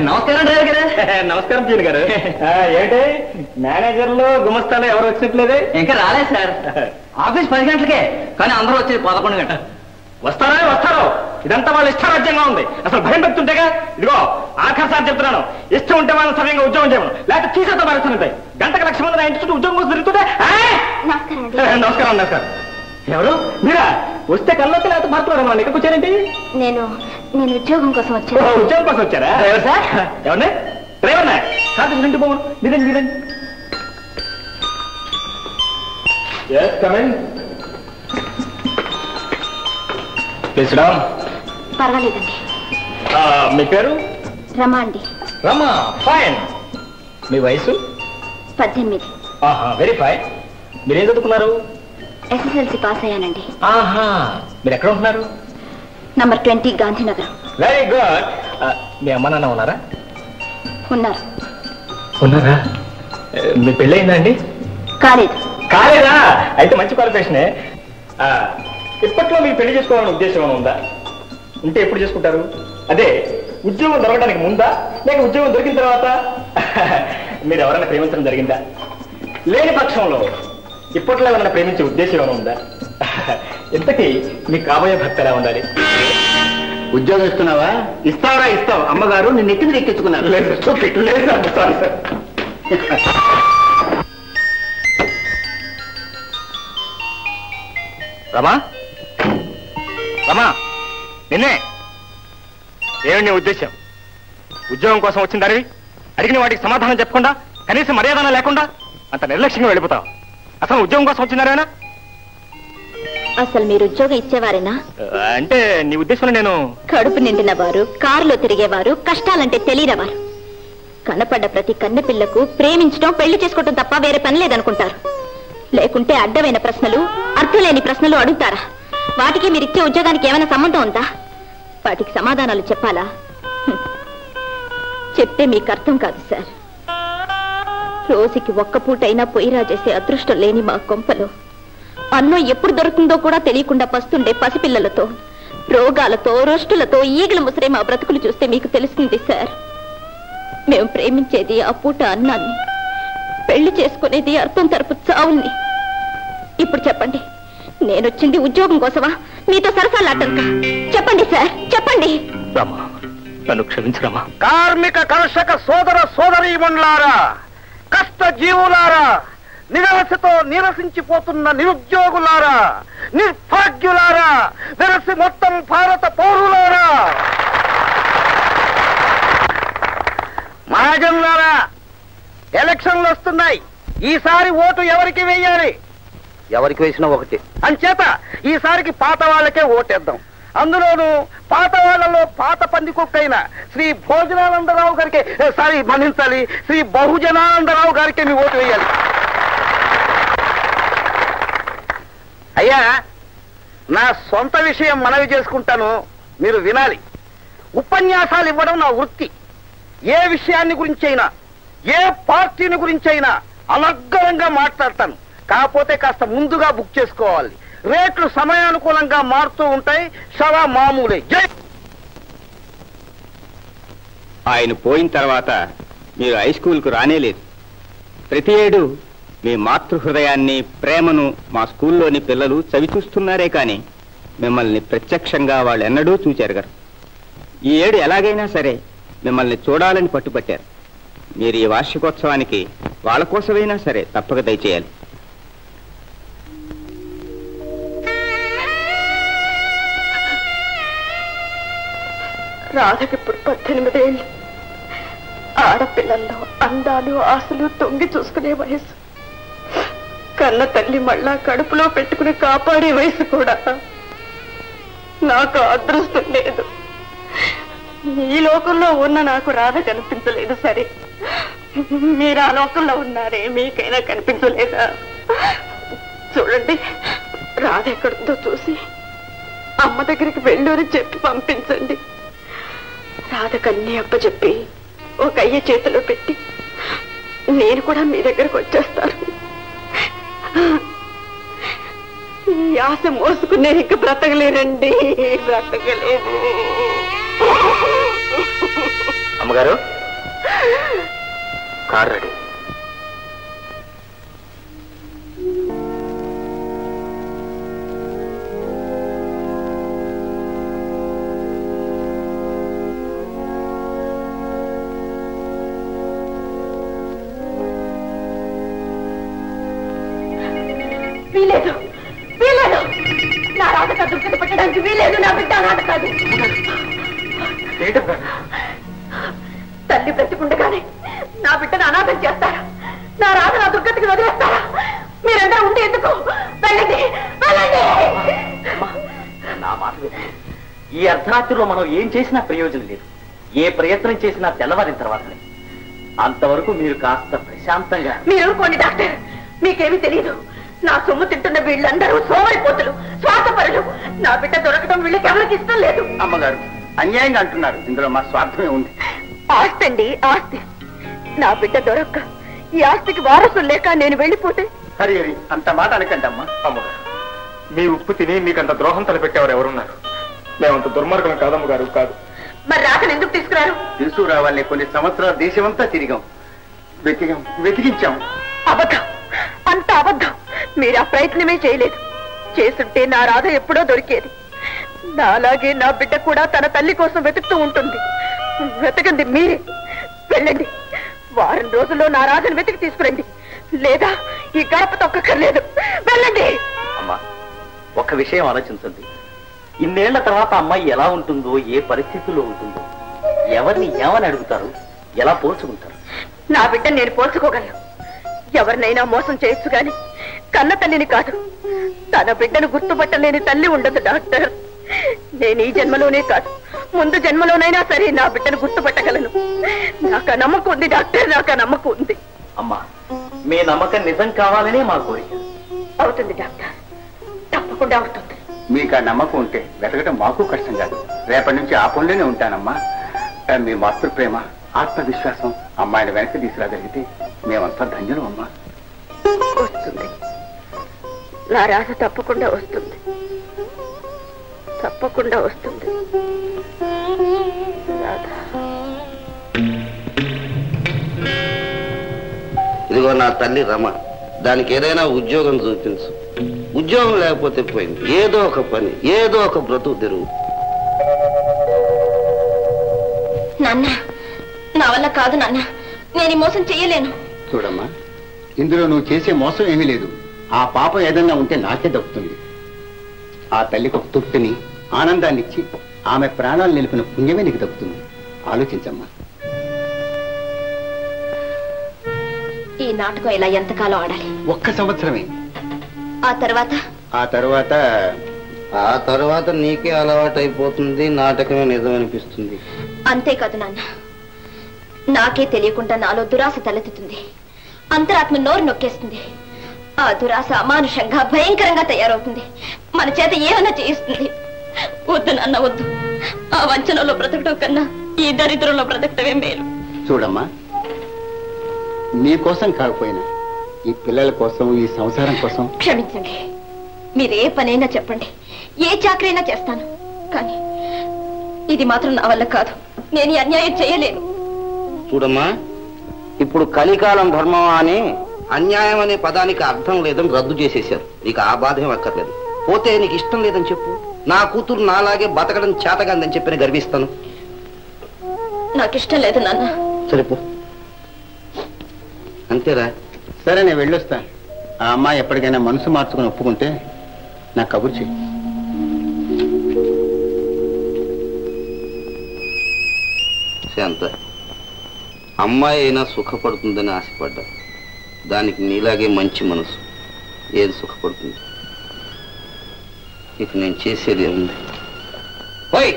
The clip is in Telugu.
నమస్కారం డ్రైవర్ గారు. నమస్కారం జీన్ గారు. ఏంటి మేనేజర్లు గుమస్తాలు ఎవరు వచ్చినట్లేదే? ఇంకా రాలేదు సార్. ఆఫీస్ 10 గంటలకే, కానీ అందరూ వచ్చేది 11 గంటలు. వస్తారో ఇదంతా వాళ్ళ ఇష్టారాజ్యంగా ఉంది. అసలు భయం పెడుతుంటేగా. ఇదిగో ఆఖరిసారి చెప్తున్నాను, ఇష్టం ఉంటే వాళ్ళని సమయంగా ఉద్యోగం చేయమను, లేకపోతే తీసేతో పరిస్థితి. గంటకు 1,00,000 మంది నా ఇంటి చుట్టూ ఉద్యోగం కోసం తిరుగుతుంటే. నమస్కారం. ఎవరు మీరా? వస్తే కళ్ళొచ్చి లేకపోతే భర్తలు ఇక్కడికి వచ్చారేంటి? నేను ఉద్యోగం కోసం వచ్చాను. ఉద్యోగం కోసం వచ్చారా? Driver sir. ఎవరిని? డ్రైవర్నా? కాదు ఇంటి పోను. మీరండి. పర్వాలేదండి. మీ పేరు? రమా అండి. రమా, ఫైన్. మీ వయసు? 18. Very fine. మీరేం చదువుకున్నారు? SSLC పాస్ అయ్యానండి. మీరు ఎక్కడ ఉంటున్నారు? నంబర్ 20 గాంధీనగర్. Very good. మీ అమ్మ నాన్న ఉన్నారా? ఉన్నారా? మీ పెళ్ళయిందా అండి? కాలేదా? అయితే మంచి క్వాలిఫికేషనే. ఇప్పట్లో మీరు పెళ్లి చేసుకోవాలని ఉద్దేశం ఏమైనా ఉందా? ఉంటే ఎప్పుడు చేసుకుంటారు? అదే ఉద్యోగం దొరకడానికి ముందా, లేక ఉద్యోగం దొరికిన తర్వాత? మీరు ఎవరైనా ప్రేమించడం జరిగిందా? లేని పక్షంలో ఇప్పట్లో ఏమైనా ప్రేమించే ఉద్దేశం ఏమైనా ఉందా? ఇంతకీ మీకు కాబోయే భర్త ఎలా ఉండాలి? ఉద్యోగం ఇస్తున్నావా? ఇస్తావు. అమ్మగారు నిన్ను ఎక్కింది ఎక్కించుకున్నారు. లేదు సారీ సార్. రమా నిన్నే. ఏమిటి నీ ఉద్దేశం? ఉద్యోగం కోసం వచ్చిందని అడిగిన వాటికి సమాధానం చెప్పకుండా, కనీసం మర్యాద లేకుండా అంత నిర్లక్ష్యంగా వెళ్ళిపోతావు. అసలు ఉద్యోగం కోసం వచ్చినారేనా? అసలు మీరు ఉద్యోగం ఇచ్చేవారేనా? అంటే నీ ఉద్దేశంలో నేను కడుపు నిండిన వారు, కారులో తిరిగేవారు, కష్టాలంటే తెలియనివారు, కనపడ్డ ప్రతి కన్నె పిల్లకు ప్రేమించడం, పెళ్లి చేసుకోవడం తప్ప వేరే పని లేదనుకుంటారు. లేకుంటే అడ్డమైన ప్రశ్నలు, అర్థలేని ప్రశ్నలు అడుగుతారా? వాటికి మీరిచ్చే ఉద్యోగానికి ఏమైనా సంబంధం ఉందా? వాటికి సమాధానాలు చెప్పాలా? చెప్తే మీకు అర్థం కాదు సార్. రోజుకి ఒక్క పూటైనా పొయ్యిరా చేసే అదృష్టం లేని మా కొంపలో అన్నం ఎప్పుడు దొరుకుతుందో కూడా తెలియకుండా పస్తుండే పసిపిల్లలతో, రోగాలతో, రోష్టులతో ఈగల ముసిరే మా బ్రతుకులు చూస్తే మీకు తెలుస్తుంది సార్. మేము ప్రేమించేది ఆ పూట అన్నాన్ని, పెళ్లి చేసుకునేది అర్థం తరపు చావుల్ని. ఇప్పుడు చెప్పండి, నేనొచ్చింది ఉద్యోగం కోసమా, మీతో సరసాలాటంకా? చెప్పండి సార్, చెప్పండి. నన్ను క్షమించరమ్మా. కార్మిక కర్షక సోదర సోదరీమణులారా, కష్ట జీవులారా, నిరాశతో నిరసించిపోతున్న నిరుద్యోగులారా, నిర్భాగ్యులారా, వెరసి మొత్తం భారత పౌరులారా, మహాజనులారా, ఎలక్షన్లు వస్తున్నాయి. ఈసారి ఓటు ఎవరికి వేయాలి? ఎవరికి వేసినా ఒకటి. అంచేత ఈసారికి పాత వాళ్ళకే ఓటేద్దాం. అందులోనూ పాత వాళ్లలో పాత పందికొక్కైన శ్రీ భోజనానందరావు గారికి, మన్నించాలి, శ్రీ బహుజనానందరావు గారికి మీ ఓటు వేయాలి. అయ్యా, నా సొంత విషయం మనవి చేసుకుంటాను, మీరు వినాలి. ఉపన్యాసాలు ఇవ్వడం నా వృత్తి. ఏ విషయాన్ని గురించైనా, ఏ పార్టీని గురించైనా అనర్గళంగా మాట్లాడతాను. కాకపోతే కాస్త ముందుగా బుక్ చేసుకోవాలి. రేట్లు సమయానుకూలంగా మారుతూ ఉంటాయి. సవా మామూలే. జై. ఆయన పోయిన తర్వాత మీరు హై స్కూల్కు రానేలేదు. ప్రతి ఏడు మీ మాతృహృదయాన్ని, ప్రేమను మా స్కూల్లోని పిల్లలు చవిచూస్తున్నారే కానీ మిమ్మల్ని ప్రత్యక్షంగా వాళ్ళు ఎన్నడూ చూచారు గారు. ఈ ఏడు ఎలాగైనా సరే మిమ్మల్ని చూడాలని పట్టుపట్టారు. మీరు ఈ వార్షికోత్సవానికి వాళ్ళ కోసమైనా సరే తప్పక దయచేయాలి. రాధకిప్పుడు 18 ఏళ్ళు. ఆడపిల్లల్లో అందాలు, ఆశలు తొంగి చూసుకునే వయసు. కన్న తల్లి మళ్ళా కడుపులో పెట్టుకుని కాపాడే వయసు కూడా. నాకు అదృష్టం లేదు. ఈ లోకంలో ఉన్న నాకు రాధ కనిపించలేదు. సరే, మీరు ఆ లోకంలో ఉన్నారే, మీకైనా కనిపించలేదా? చూడండి, రాధ ఎక్కడుందో చూసి అమ్మ దగ్గరికి వెళ్ళూరి చెప్పి పంపించండి. రాధకన్నీ అప్పచెప్పి ఒక అయ్య చేతిలో పెట్టి నేను కూడా మీ దగ్గరకు వచ్చేస్తాను. ఈ ఆశ మోసుకునే ఇంక బ్రతకలేరండి, బ్రతకలేదు. అమ్మగారు కార్ రెడీ. వీలేదు వీలేదు, నా రాధక దుఃఖత పెట్టడానికి వీలేదు. నా బిడ్డ అనాథ కాదు. తల్లి బ్రతికుండగానే నా బిడ్డను అనాథం చేస్తారా? నా రాధ నా దుర్గతికి వదిలేస్తారా? మీరందరూ ఉంటే ఎందుకు? వెళ్ళండి వెళ్ళండి. నా మాట ఈ అర్ధరాత్రిలో మనం ఏం చేసినా ప్రయోజనం లేదు. ఏ ప్రయత్నం చేసినా తెల్లవారిన తర్వాతనే. అంతవరకు మీరు కాస్త ప్రశాంతంగా. మీరు ఊరుకోండి డాక్టర్, మీకేమీ తెలియదు. నా సొమ్ము తింటున్న వీళ్ళందరూ సోమరిపోతులు, స్వార్థపరులు. నా బిడ్డ దొరకడం వీళ్ళకి ఎవరికి ఇష్టం లేదు. అమ్మగారు అన్యాయంగా అంటున్నారు. ఇందులో మా స్వార్థమే ఉంది. ఆస్తి అండి, ఆస్తి. నా బిడ్డ దొరక్క ఈ ఆస్తికి వారసులు లేక నేను వెళ్ళిపోతే. హరి హరి అంత మాట అనకండి అమ్మా. అమ్మగారు మీ ఉప్పు తిని మీకంత ద్రోహం తలపెట్టేవారు ఎవరున్నారు? మేమంత దుర్మార్గం కాదమ్మగారు, కాదు. మరి రాకను ఎందుకు తీసుకురారు? తీసుకురావాలని కొన్ని సంవత్సరాలు దేశమంతా తిరిగాం, వెతికించాం. అబద్ధం, అంత అబద్ధం. మీరు ఆ ప్రయత్నమే చేయలేదు. చేస్తుంటే నా రాధ ఎప్పుడో దొరికేది. నాలాగే నా బిడ్డ కూడా తన తల్లి కోసం వెతుకుతూ ఉంటుంది. వెతకండి మీరే. వెళ్ళండి, వారం రోజుల్లో నా రాధను వెతికి తీసుకురండి. లేదా ఈ గడప తొక్కర్లేదు. వెళ్ళండి. అమ్మా, ఒక్క విషయం ఆలోచించండి. ఇన్నేళ్ల తర్వాత అమ్మాయి ఎలా ఉంటుందో, ఏ పరిస్థితుల్లో ఉంటుందో, ఎవరిని ఏమని అడుగుతారు, ఎలా పోల్చుకుంటారు? నా బిడ్డ నేను పోల్చుకోగలను. ఎవరినైనా మోసం చేయొచ్చు గాని కన్న తల్లిని కాదు. తన బిడ్డను గుర్తుపట్టలేని తల్లి ఉండదు డాక్టర్. నేను ఈ జన్మలోనే కాదు, ముందు జన్మలోనైనా సరే నా బిడ్డను గుర్తుపట్టగలను. నాకు ఆ నమ్మకం ఉంది డాక్టర్, నాకు ఆ నమ్మకం ఉంది. అమ్మా, మీ నమ్మకం నిజం కావాలనే మా కోరిక. అవుతుంది డాక్టర్, తప్పకుండా అవుతుంది. మీకు ఆ నమ్మకం ఉంటే వెతకటం మాకు కష్టం కాదు. రేపటి నుంచి ఆ పనులోనే ఉంటానమ్మా. మీ మాతృ ప్రేమ, ఆత్మవిశ్వాసం అమ్మాయిని వెనక్కి తీసుకురాగలిగితే మేమంతా ధన్యులు అమ్మా. వస్తుంది, నా రాధ తప్పకుండా వస్తుంది, తప్పకుండా వస్తుంది. ఇదిగో నా తల్లి రమ, దానికి ఏదైనా ఉద్యోగం చూపించు. ఉద్యోగం లేకపోతే పోయింది, ఏదో ఒక పని, ఏదో ఒక బ్రతుకు తెరువు. నాన్న, నా వల్ల కాదు నాన్న, నేను ఈ మోసం చెయ్యలేను. చూడమ్మా, ఇందులో నువ్వు చేసే మోసం ఏమీ లేదు. ఆ పాపం ఏదన్నా ఉంటే నాకే దక్కుతుంది. ఆ తల్లికి ఒక తృప్తిని, ఆనందాన్ని ఇచ్చి ఆమె ప్రాణాలు నిలిపిన పుణ్యమే నీకు దక్కుతుంది. ఆలోచించమ్మా. ఈ నాటకం ఇలా ఎంతకాలం ఆడాలి? ఒక్క సంవత్సరమే. ఆ తర్వాత? ఆ తర్వాత నీకే అలవాటు అయిపోతుంది, నాటకమే నిజమనిపిస్తుంది. అంతేకాదు నాన్న, నాకే తెలియకుండా నాలో దురాశ తలెత్తుతుంది. అంతరాత్మ నోరు నొక్కేస్తుంది. ఆ దురాశ అమానుషంగా, భయంకరంగా తయారవుతుంది. మన చేత ఏమైనా చేయిస్తుంది. వద్దు నాన్న, వద్దు. ఆ వంచనలో బ్రతకడం కన్నా ఈ దరిద్రంలో బ్రతకటమే మేలు. చూడమ్మా, నీ కోసం కాకపోయినా ఈ పిల్లల కోసం, ఈ సంసారం కోసం. క్షమించండి, మీరు ఏ పనైనా చెప్పండి, ఏ చాకరైనా చేస్తాను. కానీ ఇది మాత్రం నా వల్ల కాదు. నేను ఈ అన్యాయం చేయలేను. చూడమ్మా, ఇప్పుడు కలికాలం ధర్మం అని అన్యాయం అనే పదానికి అర్థం లేదని రద్దు చేసేశారు. నీకు ఆ బాధ ఏం అక్కర్లేదు. పోతే నీకు ఇష్టం లేదని చెప్పు. నా కూతురు నాలాగే బతకడం చేతగాందని చెప్పి గర్విస్తాను. నాకు ఇష్టం లేదు నాన్న. సరిపో, అంతేరా? సరే, నేను వెళ్ళొస్తా. ఆ అమ్మాయి ఎప్పటికైనా మనసు మార్చుకుని ఒప్పుకుంటే నాకు కబురు చెయ్యి. శాంత, అమ్మాయి అయినా సుఖపడుతుందని ఆశపడ్డా. దానికి నీలాగే మంచి మనసు. ఏది సుఖపడుతుంది? ఇక నేను చేసేది ఏముంది? పోయి